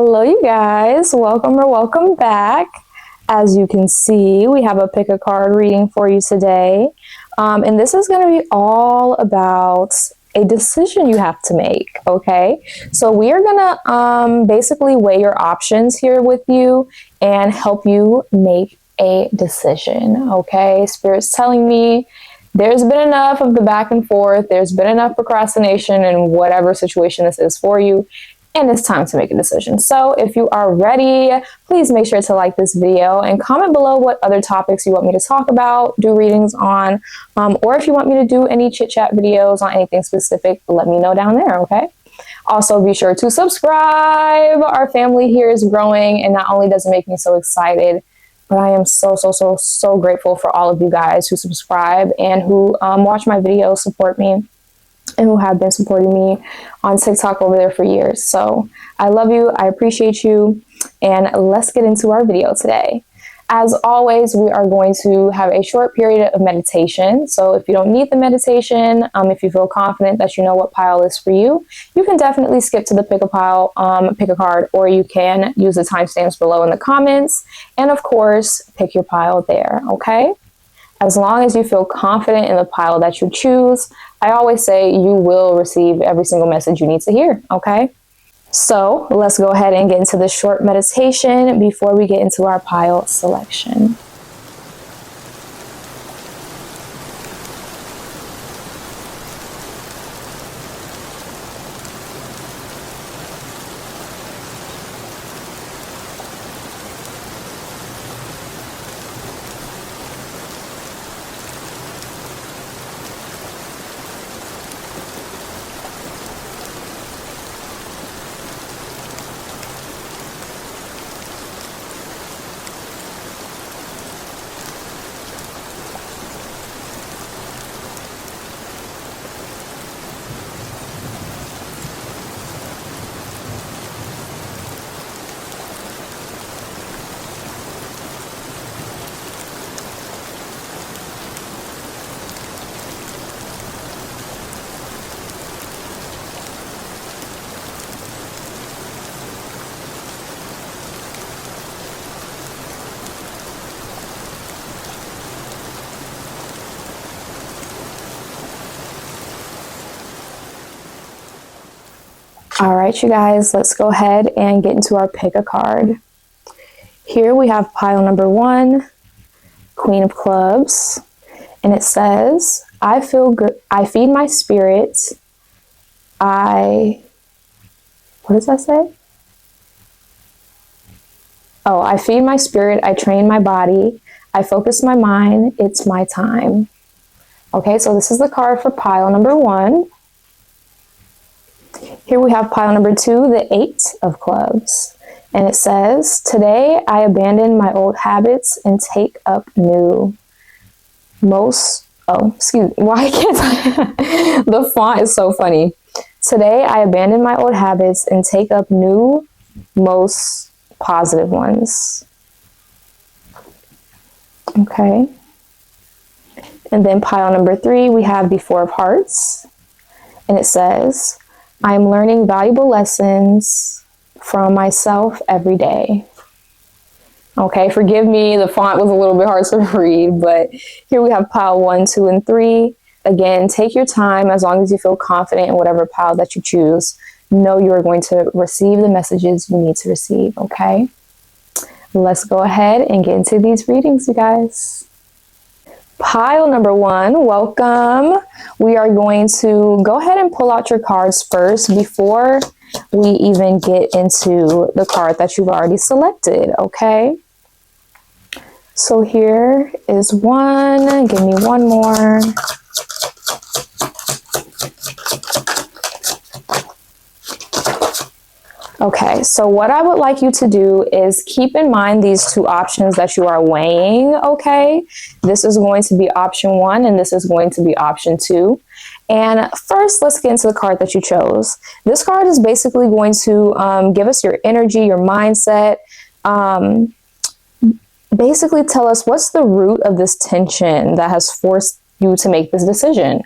Hello, you guys. Welcome or welcome back. As you can see, we have a pick a card reading for you today. And this is going to be all about a decision you have to make, okay? So we are going to basically weigh your options here with you and help you make a decision, okay? Spirit's telling me there's been enough of the back and forth. There's been enough procrastination in whatever situation this is for you. And it's time to make a decision. So if you are ready, please make sure to like this video and comment below what other topics you want me to talk about, do readings on, or if you want me to do any chit chat videos on anything specific, let me know down there, okay? Also, be sure to subscribe. Our family here is growing, and not only does it make me so excited, but I am so grateful for all of you guys who subscribe and who watch my videos, support me, and who have been supporting me on TikTok over there for years. So I love you. I appreciate you. And let's get into our video today. As always, we are going to have a short period of meditation. So if you don't need the meditation, if you feel confident that you know what pile is for you, you can definitely skip to the pick a pile, pick a card, or you can use the timestamps below in the comments. And of course, pick your pile there, okay? As long as you feel confident in the pile that you choose, I always say you will receive every single message you need to hear, okay? So let's go ahead and get into the short meditation before we get into our pile selection. All right, you guys, let's go ahead and get into our pick a card. Here we have pile number 1, Queen of Clubs, and it says, I feel good, I feed my spirit, what does that say? Oh, I feed my spirit, I train my body, I focus my mind, it's my time. Okay, so this is the card for pile number 1. Here we have pile number 2, the 8 of Clubs. And it says, today I abandon my old habits and take up new. Why can't I? The font is so funny. Today I abandon my old habits and take up new, most positive ones. Okay. And then pile number 3, we have the 4 of Hearts. And it says, I am learning valuable lessons from myself every day. Okay, forgive me, the font was a little bit hard to read, but here we have pile 1, 2, and 3. Again, take your time as long as you feel confident in whatever pile that you choose. Know you are going to receive the messages you need to receive, okay? Let's go ahead and get into these readings, you guys. Pile number 1, welcome. We are going to go ahead and pull out your cards first before we even get into the card that you've already selected, okay? So here is 1, give me 1 more. Okay, so what I would like you to do is keep in mind these 2 options that you are weighing, okay? This is going to be option 1 and this is going to be option 2. And first, let's get into the card that you chose. This card is basically going to give us your energy, your mindset, basically tell us what's the root of this tension that has forced you to make this decision,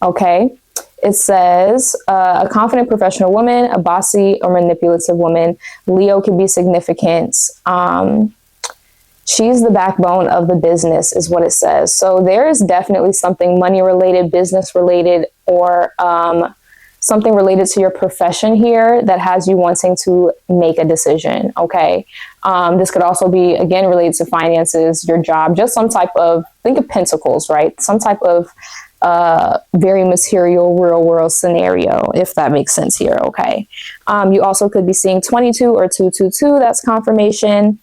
okay? It says a confident professional woman, a bossy or manipulative woman. Leo can be significant. She's the backbone of the business is what it says. So there is definitely something money related, business related, or something related to your profession here that has you wanting to make a decision. Okay. This could also be, again, related to finances, your job, just some type of, think of pentacles, right? Some type of very material real world scenario, if that makes sense here. Okay. You also could be seeing 22 or 222. That's confirmation.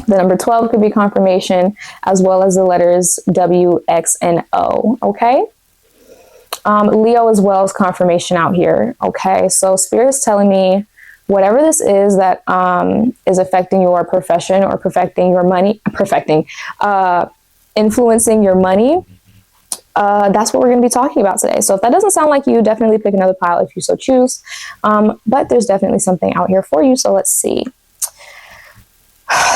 The number 12 could be confirmation, as well as the letters W, X, and O. Okay. Leo as well as confirmation out here. Okay. So Spirit's telling me whatever this is that is affecting your profession or influencing your money. That's what we're going to be talking about today. So if that doesn't sound like you, definitely pick another pile if you so choose. But there's definitely something out here for you. So let's see.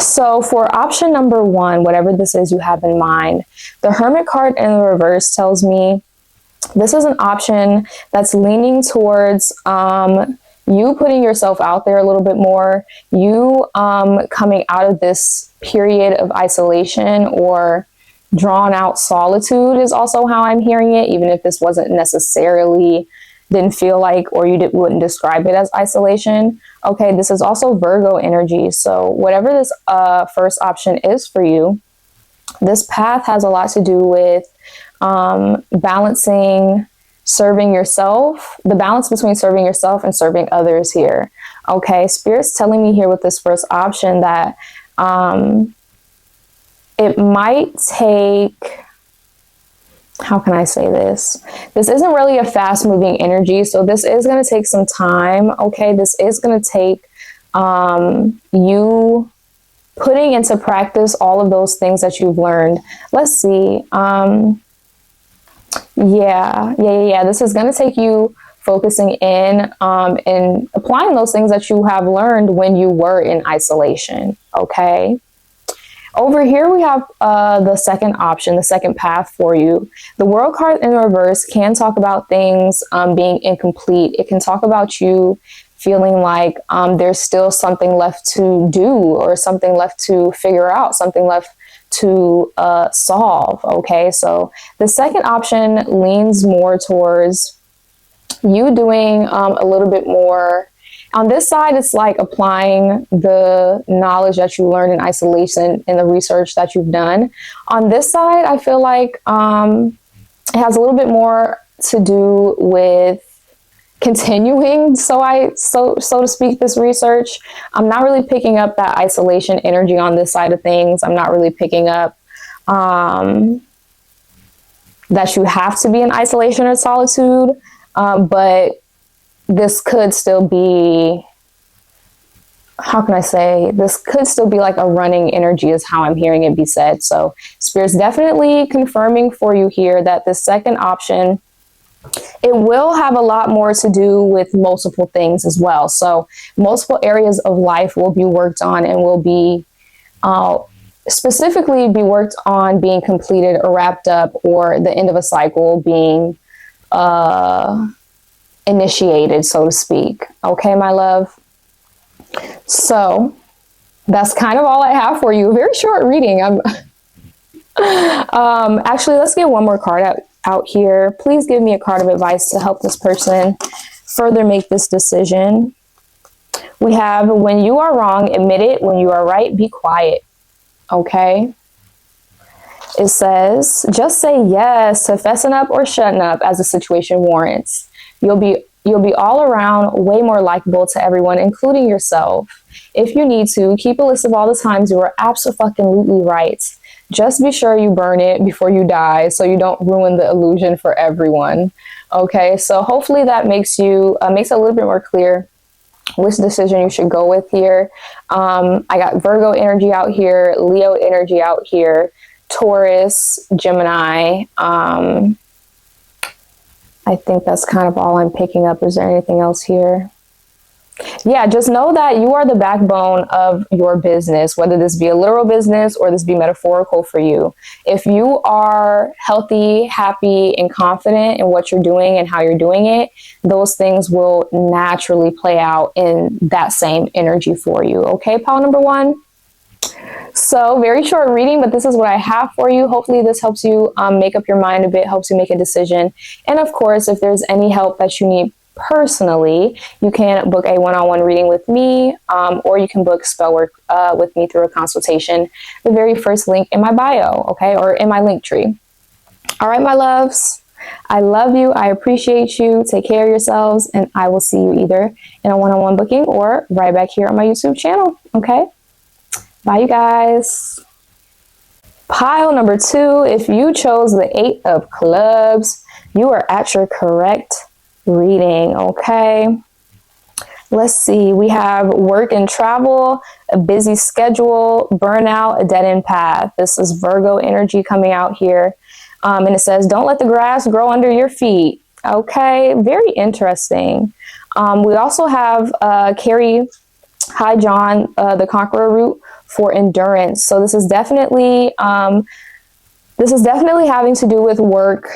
So for option number 1, whatever this is you have in mind, the Hermit card in the reverse tells me this is an option that's leaning towards you putting yourself out there a little bit more, you coming out of this period of isolation or drawn out solitude is also how I'm hearing it, even if this wasn't necessarily, didn't feel like, or you wouldn't describe it as isolation. Okay, this is also Virgo energy. So whatever this first option is for you, this path has a lot to do with balancing serving yourself, the balance between serving yourself and serving others here. Okay, Spirit's telling me here with this first option that it might take, how can I say this? This isn't really a fast moving energy. So this is going to take some time. Okay. This is going to take you putting into practice all of those things that you've learned. Let's see. Yeah. This is going to take you focusing in and applying those things that you have learned when you were in isolation. Okay. Over here, we have the second option, the second path for you. The World card in reverse can talk about things being incomplete. It can talk about you feeling like there's still something left to do or something left to figure out, something left to solve. Okay, so the second option leans more towards you doing a little bit more. On this side, it's like applying the knowledge that you learned in isolation and the research that you've done. On this side, I feel like it has a little bit more to do with continuing, so to speak, this research. I'm not really picking up that isolation energy on this side of things. I'm not really picking up that you have to be in isolation or solitude, but this could still be, how can I say, this could still be like a running energy is how I'm hearing it be said. So Spirit's definitely confirming for you here that the second option, it will have a lot more to do with multiple things as well. So multiple areas of life will be worked on and will be specifically be worked on being completed or wrapped up, or the end of a cycle being initiated, so to speak. Okay, my love. So that's kind of all I have for you. Very short reading. Actually, let's get one more card out here. Please give me a card of advice to help this person further make this decision. We have, when you are wrong, admit it. When you are right, be quiet. Okay. It says, just say yes to fessing up or shutting up as the situation warrants. You'll be all around way more likable to everyone, including yourself. If you need to, keep a list of all the times you were absolutely right. Just be sure you burn it before you die so you don't ruin the illusion for everyone. Okay, so hopefully that makes it a little bit more clear which decision you should go with here. I got Virgo energy out here, Leo energy out here, Taurus, Gemini. I think that's kind of all I'm picking up. Is there anything else here? Yeah, just know that you are the backbone of your business, whether this be a literal business or this be metaphorical for you. If you are healthy, happy, and confident in what you're doing and how you're doing it, those things will naturally play out in that same energy for you. Okay, pile number one? So very short reading, but this is what I have for you. Hopefully this helps you make up your mind a bit, helps you make a decision. And of course, if there's any help that you need personally, you can book a one-on-one reading with me, or you can book spell work with me through a consultation. The very first link in my bio, okay, or in my link tree. All right, my loves. I love you. I appreciate you. Take care of yourselves, and I will see you either in a one-on-one booking or right back here on my YouTube channel, okay? Bye, you guys. Pile number two, if you chose the 8 of clubs, you are at your correct reading, okay? Let's see. We have work and travel, a busy schedule, burnout, a dead-end path. This is Virgo energy coming out here. And it says, don't let the grass grow under your feet. Okay, very interesting. We also have Carrie Hi John, the Conqueror root for endurance. So this is definitely having to do with work,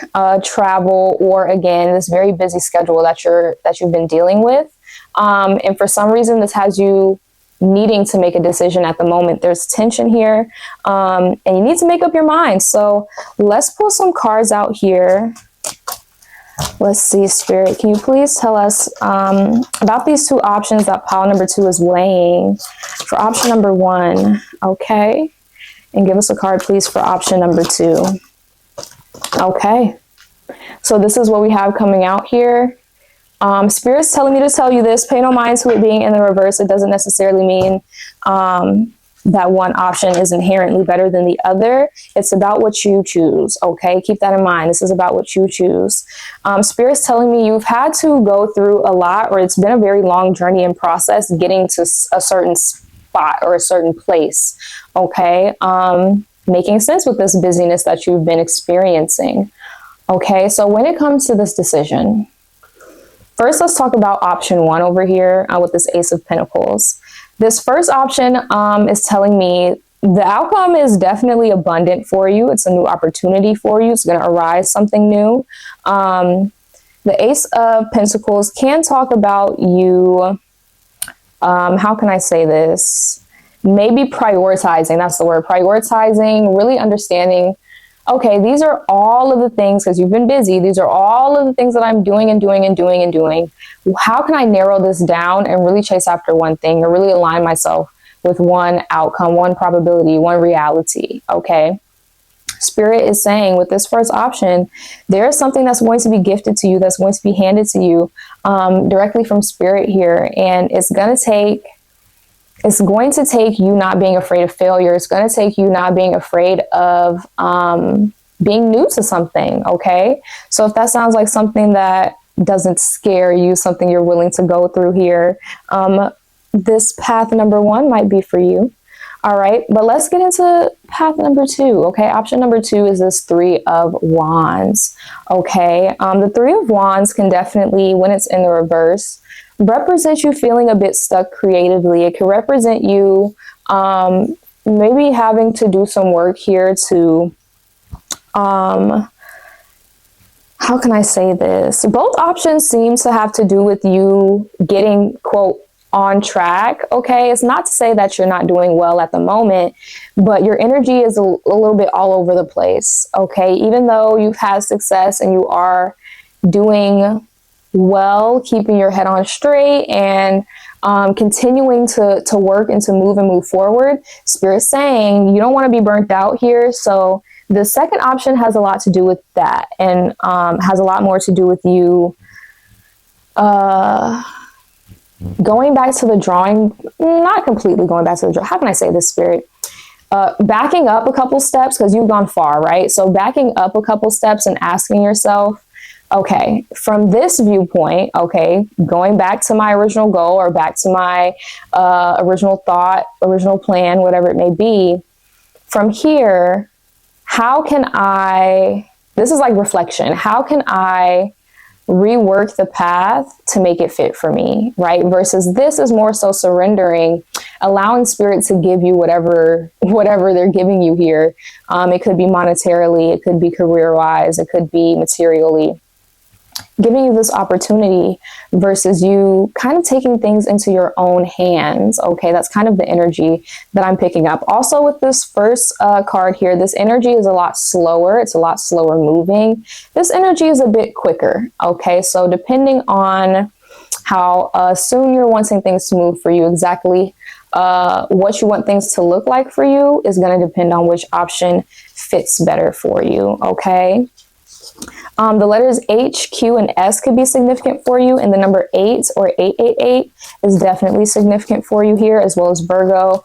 travel, or again, this very busy schedule that you've been dealing with. And for some reason, this has you needing to make a decision at the moment. There's tension here, and you need to make up your mind. So let's pull some cards out here. Let's see, Spirit, can you please tell us about these two options that pile number 2 is weighing? For option number 1, okay? And give us a card, please, for option number 2. Okay. So this is what we have coming out here. Spirit's telling me to tell you this. Pay no mind to it being in the reverse. It doesn't necessarily mean that one option is inherently better than the other. It's about what you choose, okay? Keep that in mind. This is about what you choose. Spirit's telling me you've had to go through a lot, or it's been a very long journey and process getting to a certain spot or a certain place, okay? Making sense with this busyness that you've been experiencing, okay? So when it comes to this decision, first, let's talk about option 1 over here with this Ace of Pentacles. This first option is telling me the outcome is definitely abundant for you. It's a new opportunity for you. It's going to arise something new. The Ace of Pentacles can talk about you, how can I say this? Maybe prioritizing, that's the word, prioritizing, really understanding, okay, these are all of the things, because you've been busy, these are all of the things that I'm doing and doing and doing and doing. How can I narrow this down and really chase after one thing, or really align myself with one outcome, one probability, one reality, okay? Spirit is saying with this first option, there is something that's going to be gifted to you, that's going to be handed to you directly from Spirit here, and it's going to take you not being afraid of failure. It's going to take you not being afraid of being new to something, okay? So if that sounds like something that doesn't scare you, something you're willing to go through here, this path number 1 might be for you. All right, but let's get into path number 2, okay? Option number 2 is this 3 of Wands, okay? The 3 of Wands can definitely, when it's in the reverse, represent you feeling a bit stuck creatively. It can represent you maybe having to do some work here to, how can I say this? Both options seem to have to do with you getting, quote, on track, okay? It's not to say that you're not doing well at the moment, but your energy is a little bit all over the place, okay? Even though you've had success and you are doing well, keeping your head on straight and continuing to work and to move forward, Spirit's saying you don't want to be burnt out here. So the second option has a lot to do with that, and has a lot more to do with you going back to the drawing, not completely going back to the drawing. How can I say this, Spirit? Backing up a couple steps, because you've gone far, right? So backing up a couple steps and asking yourself, okay, from this viewpoint, okay, going back to my original goal, or back to my original thought, original plan, whatever it may be, from here, how can I, this is like reflection, how can I rework the path to make it fit for me, right? Versus this is more so surrendering, allowing spirit to give you whatever they're giving you here. It could be monetarily, it could be career-wise, it could be materially, giving you this opportunity versus you kind of taking things into your own hands. Okay, that's kind of the energy that I'm picking up. Also with this first card here, this energy is a lot slower. It's a lot slower moving. This energy is a bit quicker. Okay, so depending on how soon you're wanting things to move for you, exactly what you want things to look like for you is going to depend on which option fits better for you. Okay. The letters H, Q, and S could be significant for you, and the number 8 or 888 is definitely significant for you here, as well as Virgo.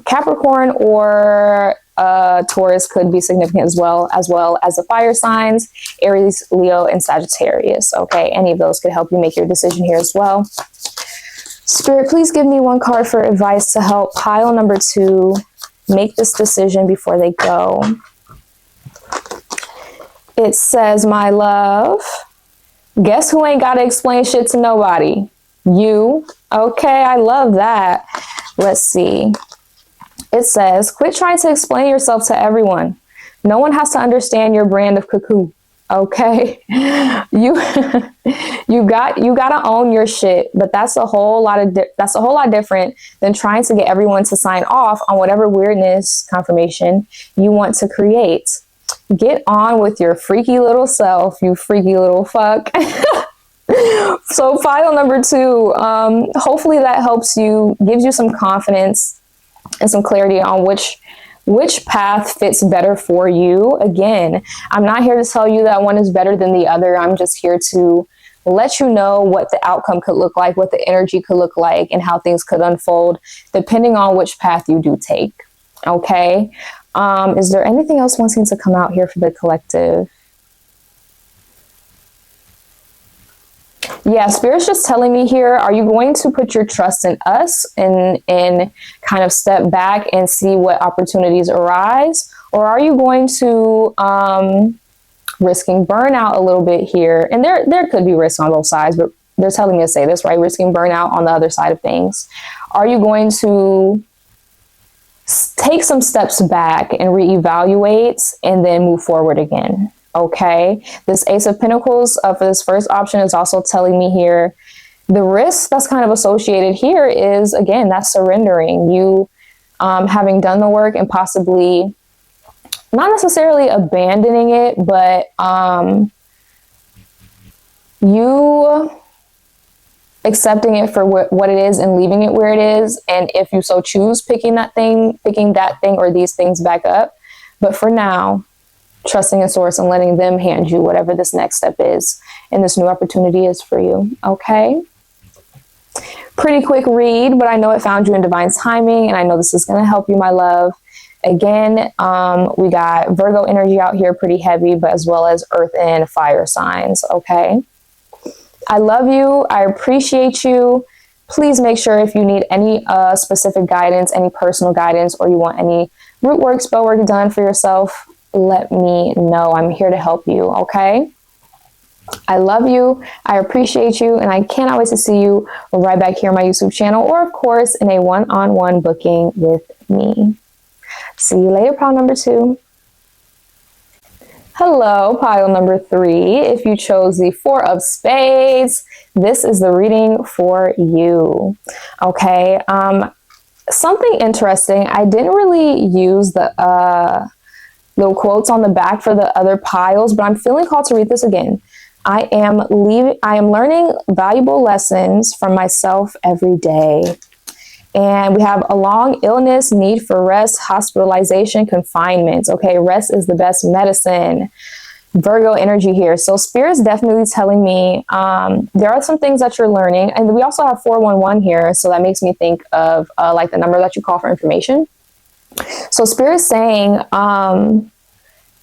Capricorn or Taurus could be significant as well as the fire signs, Aries, Leo, and Sagittarius. Okay, any of those could help you make your decision here as well. Spirit, please give me one card for advice to help pile number 2 make this decision before they go. It says, my love, guess who ain't got to explain shit to nobody? You. Okay, I love that. Let's see. It says, quit trying to explain yourself to everyone. No one has to understand your brand of cuckoo. Okay, you gotta own your shit, but that's a whole lot different than trying to get everyone to sign off on whatever weirdness confirmation you want to create. Get on with your freaky little self, you freaky little fuck. So file number 2, hopefully that helps you, gives you some confidence and some clarity on which path fits better for you. Again, I'm not here to tell you that one is better than the other. I'm just here to let you know what the outcome could look like, what the energy could look like, and how things could unfold depending on which path you do take. Okay. Is there anything else wanting to come out here for the collective? Yeah, Spirit's just telling me here, are you going to put your trust in us and kind of step back and see what opportunities arise? Or are you going to risking burnout a little bit here? And there could be risk on both sides, but they're telling me to say this, right? Risking burnout on the other side of things. Are you going to take some steps back and reevaluate and then move forward again? Okay, this Ace of Pentacles for this first option is also telling me here the risk that's kind of associated here is, again, that's surrendering. You having done the work and possibly not necessarily abandoning it, but you accepting it for what it is and leaving it where it is. And if you so choose, picking that thing or these things back up. But for now, trusting in source and letting them hand you whatever this next step is and this new opportunity is for you. Okay. Pretty quick read, but I know it found you in divine timing, and I know this is going to help you, my love. Again, we got Virgo energy out here pretty heavy, but as well as earth and fire signs. Okay. I love you. I appreciate you. Please make sure if you need any specific guidance, any personal guidance, or you want any root work, spell work done for yourself, let me know. I'm here to help you. Okay. I love you. I appreciate you. And I cannot wait to see you right back here on my YouTube channel, or of course in a one-on-one booking with me. See you later, pile number 2. Hello, pile number 3. If you chose the 4 of spades, this is the reading for you. Okay. Something interesting. I didn't really use the little quotes on the back for the other piles, but I'm feeling called to read this again. I am learning valuable lessons from myself every day. And we have a long illness, need for rest, hospitalization, confinement. Okay, rest is the best medicine. Virgo energy here. So Spirit's definitely telling me there are some things that you're learning. And we also have 411 here. So that makes me think of like the number that you call for information. So Spirit's saying,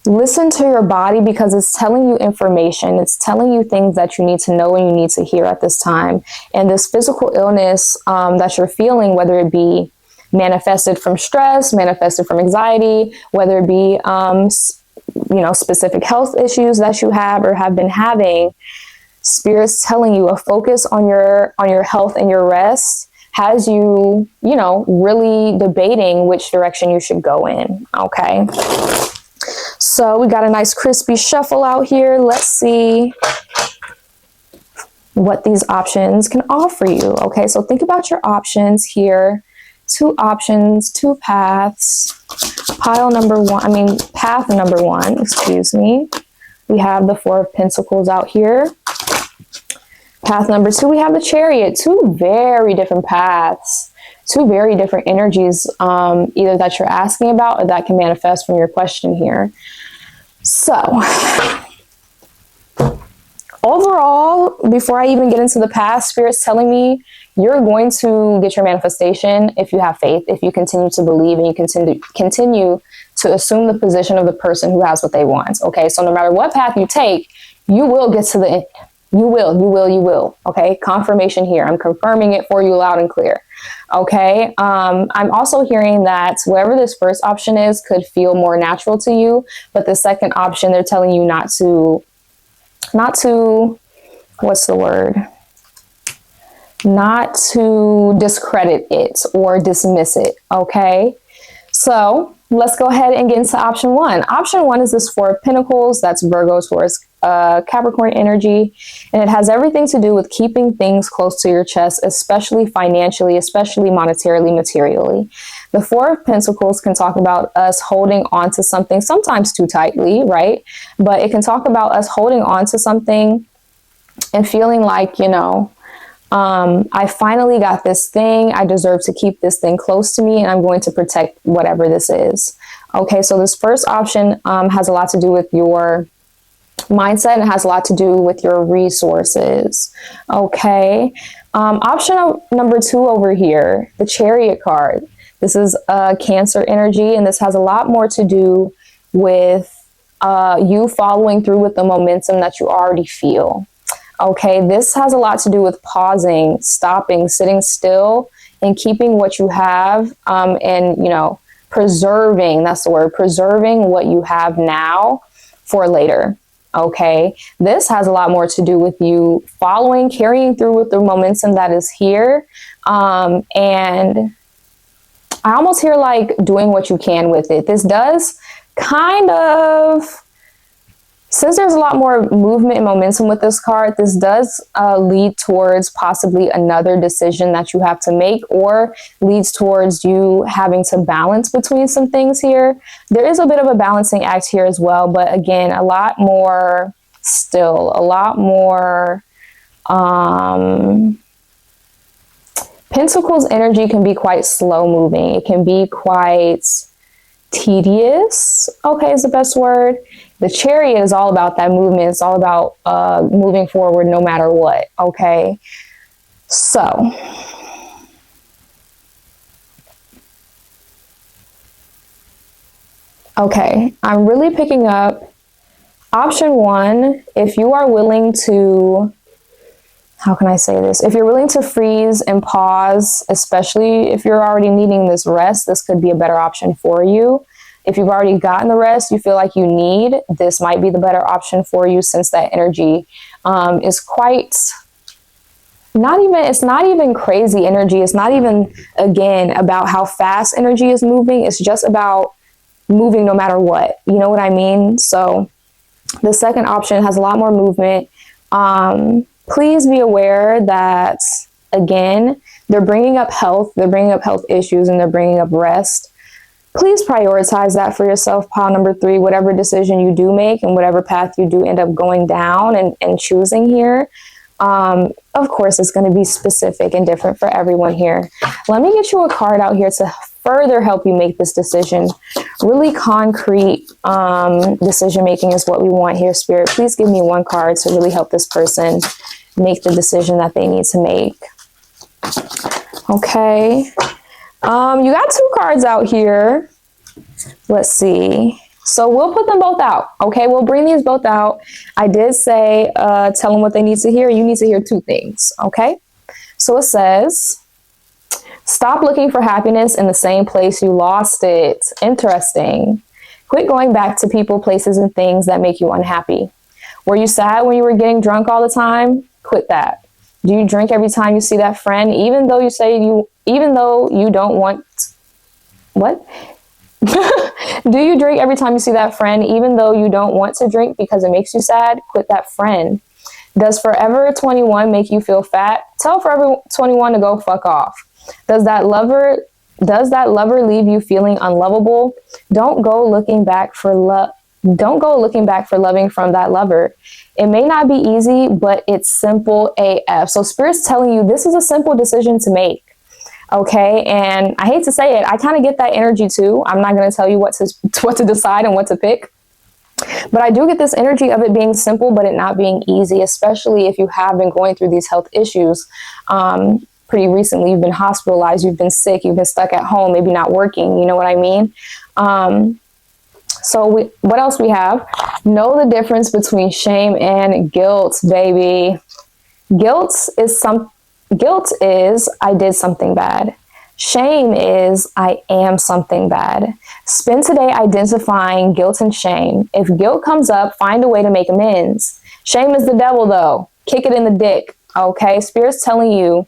listen to your body because it's telling you information. It's telling you things that you need to know and you need to hear at this time. And this physical illness that you're feeling, whether it be manifested from stress, manifested from anxiety, whether it be, specific health issues that you have or have been having, Spirit's telling you a focus on your health and your rest has you, you know, really debating which direction you should go in. Okay. So we got a nice crispy shuffle out here. Let's see what these options can offer you. Okay, so think about your options here. 2 options, 2 paths. Path number 1, excuse me. We have the 4 of Pentacles out here. Path number 2, we have the Chariot. 2 very different paths, 2 very different energies, either that you're asking about or that can manifest from your question here. So, overall, before I even get into the path, Spirit's telling me you're going to get your manifestation if you have faith, if you continue to believe and you continue to assume the position of the person who has what they want. Okay, so no matter what path you take, you will get to the end. You will. Okay, confirmation here. I'm confirming it for you loud and clear. Okay, I'm also hearing that whatever this first option is could feel more natural to you, but the second option, they're telling you not to, what's the word? Not to discredit it or dismiss it. Okay, so let's go ahead and get into option 1. Option 1 is this 4 of Pentacles. That's Virgo, Taurus, Capricorn energy, and it has everything to do with keeping things close to your chest, especially financially, especially monetarily, materially. The 4 of Pentacles can talk about us holding on to something, sometimes too tightly, right? But it can talk about us holding on to something and feeling like, you know, I finally got this thing. I deserve to keep this thing close to me, and I'm going to protect whatever this is. Okay, so this first option has a lot to do with your mindset, and it has a lot to do with your resources. Okay, option number 2 over here, the Chariot card. This is Cancer energy, and this has a lot more to do with you following through with the momentum that you already feel. Okay, this has a lot to do with pausing, stopping, sitting still, and keeping what you have, and, you know, preserving, that's the word, preserving what you have now for later. Okay, this has a lot more to do with you following, carrying through with the momentum that is here. And I almost hear like doing what you can with it. This does kind of, since there's a lot more movement and momentum with this card, this does lead towards possibly another decision that you have to make, or leads towards you having to balance between some things here. There is a bit of a balancing act here as well, but again, a lot more Pentacles energy can be quite slow moving. It can be quite tedious, okay, is the best word. The Chariot is all about that movement. It's all about moving forward no matter what, okay? So, okay, I'm really picking up option 1. If you are willing to, how can I say this? If you're willing to freeze and pause, especially if you're already needing this rest, this could be a better option for you. If you've already gotten the rest you feel like you need, this might be the better option for you, since that energy is quite, it's not even crazy energy. It's not even, again, about how fast energy is moving. It's just about moving no matter what. You know what I mean? So the second option has a lot more movement. Please be aware that, again, they're bringing up health. They're bringing up health issues, and they're bringing up rest. Please prioritize that for yourself, pile number 3, whatever decision you do make and whatever path you do end up going down and choosing here. Of course, it's going to be specific and different for everyone here. Let me get you a card out here to further help you make this decision. Really concrete decision making is what we want here, Spirit. Please give me 1 card to really help this person make the decision that they need to make. Okay. You got 2 cards out here. Let's see. So we'll put them both out. Okay, we'll bring these both out. I did say, tell them what they need to hear. You need to hear 2 things. Okay. So it says, stop looking for happiness in the same place you lost it. Interesting. Quit going back to people, places, and things that make you unhappy. Were you sad when you were getting drunk all the time? Quit that. Do you drink every time you see that friend, even though you don't want, what? Do you drink every time you see that friend, even though you don't want to drink because it makes you sad? Quit that friend. Does Forever 21 make you feel fat? Tell Forever 21 to go fuck off. Does that lover leave you feeling unlovable? Don't go looking back for loving from that lover. It may not be easy, but it's simple AF. So Spirit's telling you this is a simple decision to make. Okay, and I hate to say it, I kind of get that energy too. I'm not going to tell you what to decide and what to pick. But I do get this energy of it being simple, but it not being easy, especially if you have been going through these health issues pretty recently. You've been hospitalized, you've been sick, you've been stuck at home, maybe not working. You know what I mean? What else we have? Know the difference between shame and guilt, baby. Guilt is I did something bad. Shame is I am something bad. Spend today identifying guilt and shame. If guilt comes up, find a way to make amends. Shame is the devil, though. Kick it in the dick. Okay? Spirit's telling you,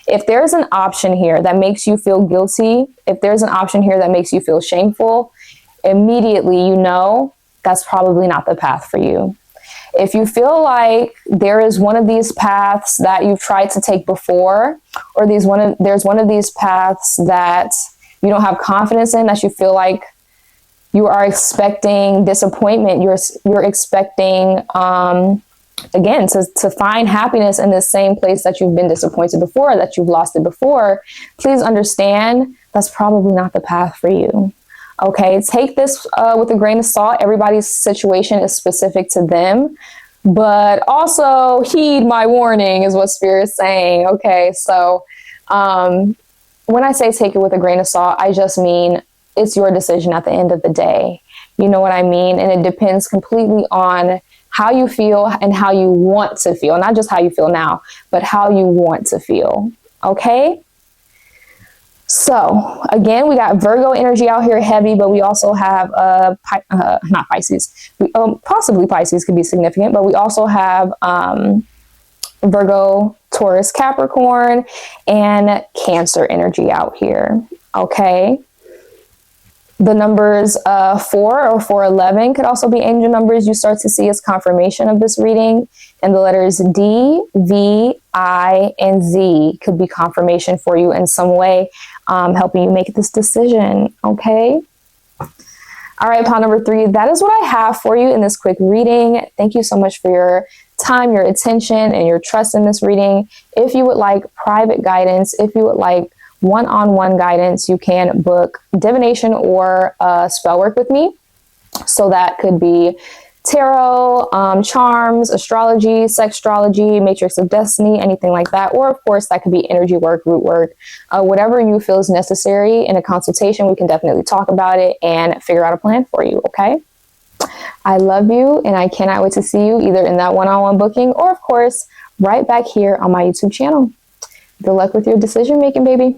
if there's an option here that makes you feel guilty, if there's an option here that makes you feel shameful, immediately you know that's probably not the path for you. If you feel like there is one of these paths that you've tried to take before, or there's one of these paths that you don't have confidence in, that you feel like you are expecting disappointment, you're expecting, again, to find happiness in the same place that you've been disappointed before, that you've lost it before, please understand that's probably not the path for you. Okay, take this with a grain of salt. Everybody's situation is specific to them, but also heed my warning is what Spirit's saying. Okay, so when I say take it with a grain of salt, I just mean it's your decision at the end of the day. You know what I mean? And it depends completely on how you feel and how you want to feel. Not just how you feel now, but how you want to feel. Okay? So again, we got Virgo energy out here heavy, but we also have not Pisces. Possibly Pisces could be significant, but we also have Virgo, Taurus, Capricorn, and Cancer energy out here. Okay. The numbers 4 or 411 could also be angel numbers you start to see as confirmation of this reading. And the letters D, V, I, and Z could be confirmation for you in some way, helping you make this decision. Okay. All right, pile number 3. That is what I have for you in this quick reading. Thank you so much for your time, your attention, and your trust in this reading. If you would like private guidance, if you would like one-on-one guidance, you can book divination or spell work with me. So that could be tarot, charms, astrology, sexastrology, matrix of destiny, anything like that. Or of course, that could be energy work, root work, whatever you feel is necessary in a consultation. We can definitely talk about it and figure out a plan for you. Okay. I love you, and I cannot wait to see you either in that one-on-one booking or of course, right back here on my YouTube channel. Good luck with your decision making, baby.